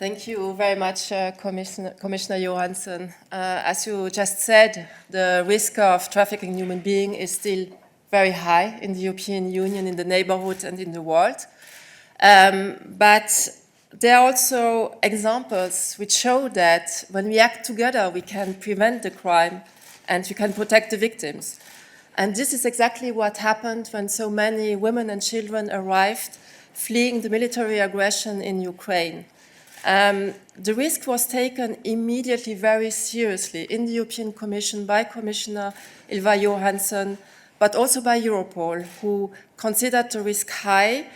Thank you very much, Commissioner Johansson. As you just said, the risk of trafficking human beings is still very high in the European Union, in the neighborhood, and in the world. But there are also examples which show that when we act together, we can prevent the crime and we can protect the victims. And this is exactly what happened when so many women and children arrived fleeing the military aggression in Ukraine. The risk was taken immediately very seriously in the European Commission by Commissioner Ylva Johansson, but also by Europol, who considered the risk high,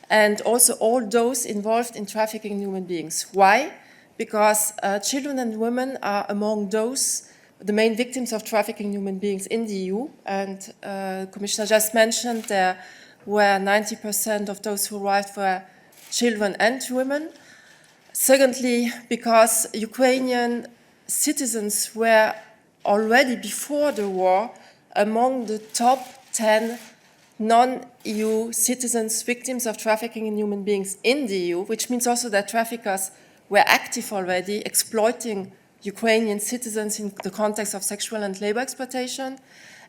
and also all those involved in trafficking human beings. Why? Because children and women are among the main victims of trafficking human beings in the EU. And Commissioner just mentioned there were 90% of those who arrived were children and women. Secondly, because Ukrainian citizens were already before the war among the top 10 non-EU citizens victims of trafficking in human beings in the EU, which means also that traffickers were active already, exploiting Ukrainian citizens in the context of sexual and labor exploitation.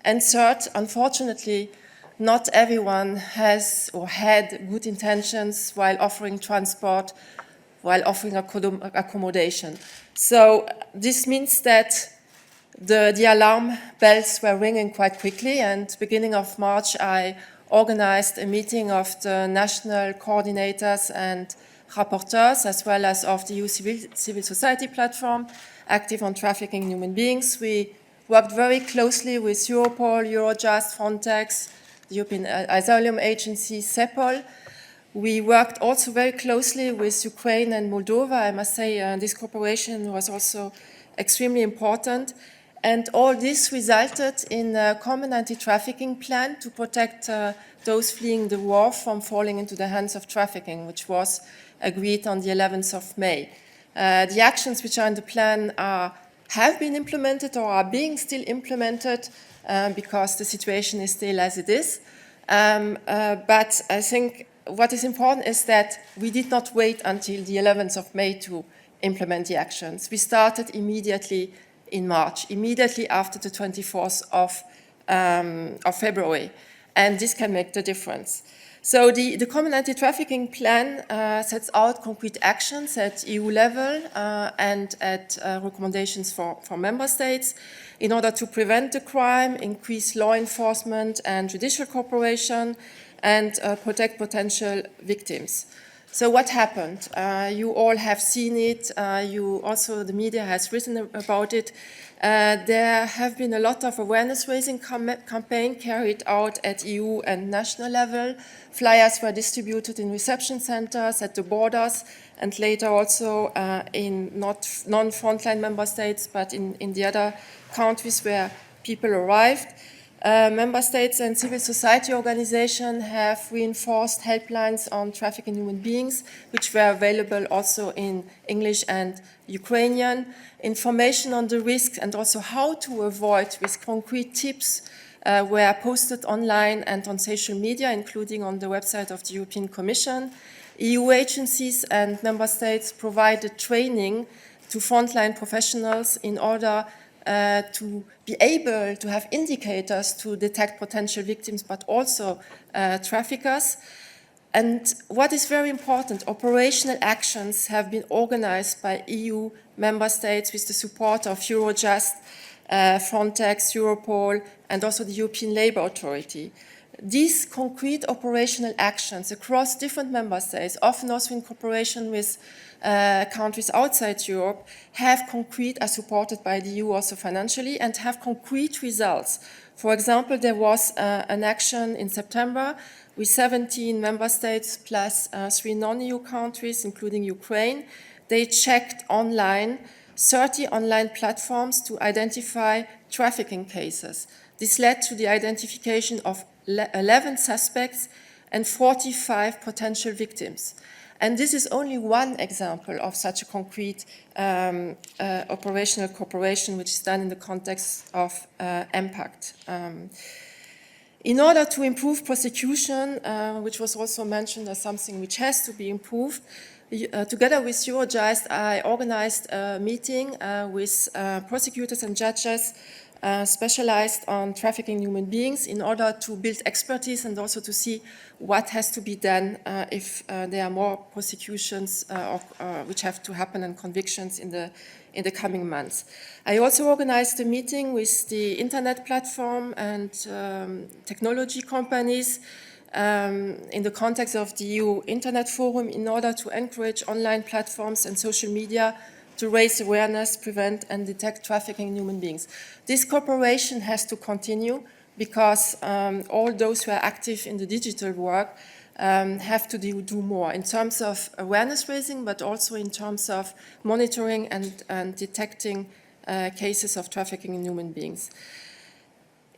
And third, unfortunately, not everyone has or had good intentions while offering transport, while offering accommodation. So this means that the alarm bells were ringing quite quickly, and beginning of March, I organized a meeting of the national coordinators and rapporteurs, as well as of the EU civil society platform active on trafficking human beings. We worked very closely with Europol, Eurojust, Frontex, the European Asylum Agency, CEPOL. We worked also very closely with Ukraine and Moldova. I must say this cooperation was also extremely important. And all this resulted in a common anti-trafficking plan to protect those fleeing the war from falling into the hands of trafficking, which was agreed on the 11th of May. The actions which are in the plan have been implemented or are being still implemented because the situation is still as it is. But I think what is important is that we did not wait until the 11th of May to implement the actions. We started immediately in March, immediately after the 24th of February, and this can make the difference. So the Common Anti-Trafficking Plan sets out concrete actions at EU level and at recommendations for member states in order to prevent the crime, increase law enforcement and judicial cooperation, and protect potential victims. So what happened? You all have seen it. The media has written about it. There have been a lot of awareness-raising campaign carried out at EU and national level. Flyers were distributed in reception centers, at the borders, and later also in not non-frontline member states, but in the other countries where people arrived. Member states and civil society organizations have reinforced helplines on trafficking human beings, which were available also in English and Ukrainian. Information on the risks and also how to avoid with concrete tips were posted online and on social media, including on the website of the European Commission. EU agencies and member states provided training to frontline professionals in order to be able to have indicators to detect potential victims, but also traffickers. And what is very important, operational actions have been organized by EU member states with the support of Eurojust, Frontex, Europol, and also the European Labour Authority. These concrete operational actions across different member states, often also in cooperation with countries outside Europe, are supported by the EU also financially and have concrete results. For example, there was an action in September with 17 member states plus 3 non-EU countries, including Ukraine. They checked online 30 online platforms to identify trafficking cases. This led to the identification of 11 suspects and 45 potential victims. And this is only one example of such a concrete operational cooperation which is done in the context of impact. In order to improve prosecution, which was also mentioned as something which has to be improved, together with Eurojust, I organized a meeting with prosecutors and judges specialized on trafficking human beings in order to build expertise and also to see what has to be done if there are more prosecutions which have to happen and convictions in the coming months. I also organized a meeting with the internet platform and technology companies in the context of the EU Internet Forum in order to encourage online platforms and social media to raise awareness, prevent and detect trafficking in human beings. This cooperation has to continue because all those who are active in the digital work have to do more in terms of awareness raising, but also in terms of monitoring and detecting cases of trafficking in human beings.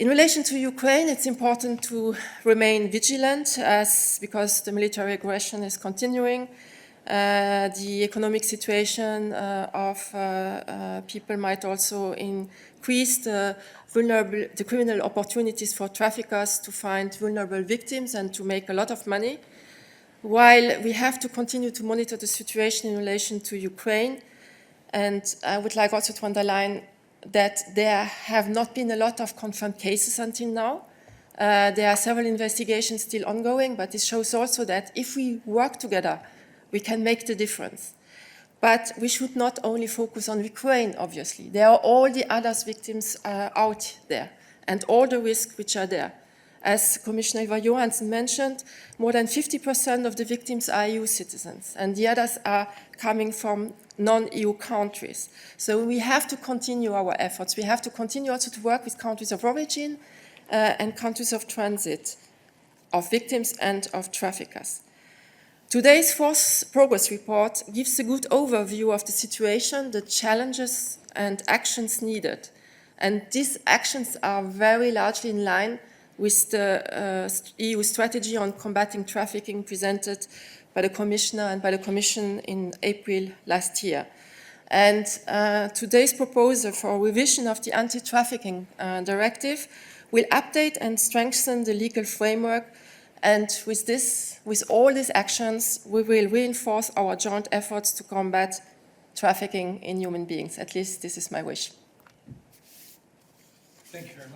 In relation to Ukraine, it's important to remain vigilant because the military aggression is continuing. The economic situation of people might also increase the criminal opportunities for traffickers to find vulnerable victims and to make a lot of money. While we have to continue to monitor the situation in relation to Ukraine, and I would like also to underline that there have not been a lot of confirmed cases until now. There are several investigations still ongoing, but this shows also that if we work together, we can make the difference. But we should not only focus on Ukraine, obviously. There are all the other victims out there and all the risks which are there. As Commissioner Ylva Johansson mentioned, more than 50% of the victims are EU citizens, and the others are coming from non-EU countries. So we have to continue our efforts. We have to continue also to work with countries of origin and countries of transit of victims and of traffickers. Today's fourth progress report gives a good overview of the situation, the challenges and actions needed. And these actions are very largely in line with the EU strategy on combating trafficking presented by the Commissioner and by the Commission in April last year. And today's proposal for revision of the Anti-Trafficking Directive will update and strengthen the legal framework. And with all these actions, we will reinforce our joint efforts to combat trafficking in human beings. At least this is my wish. Thank you very much.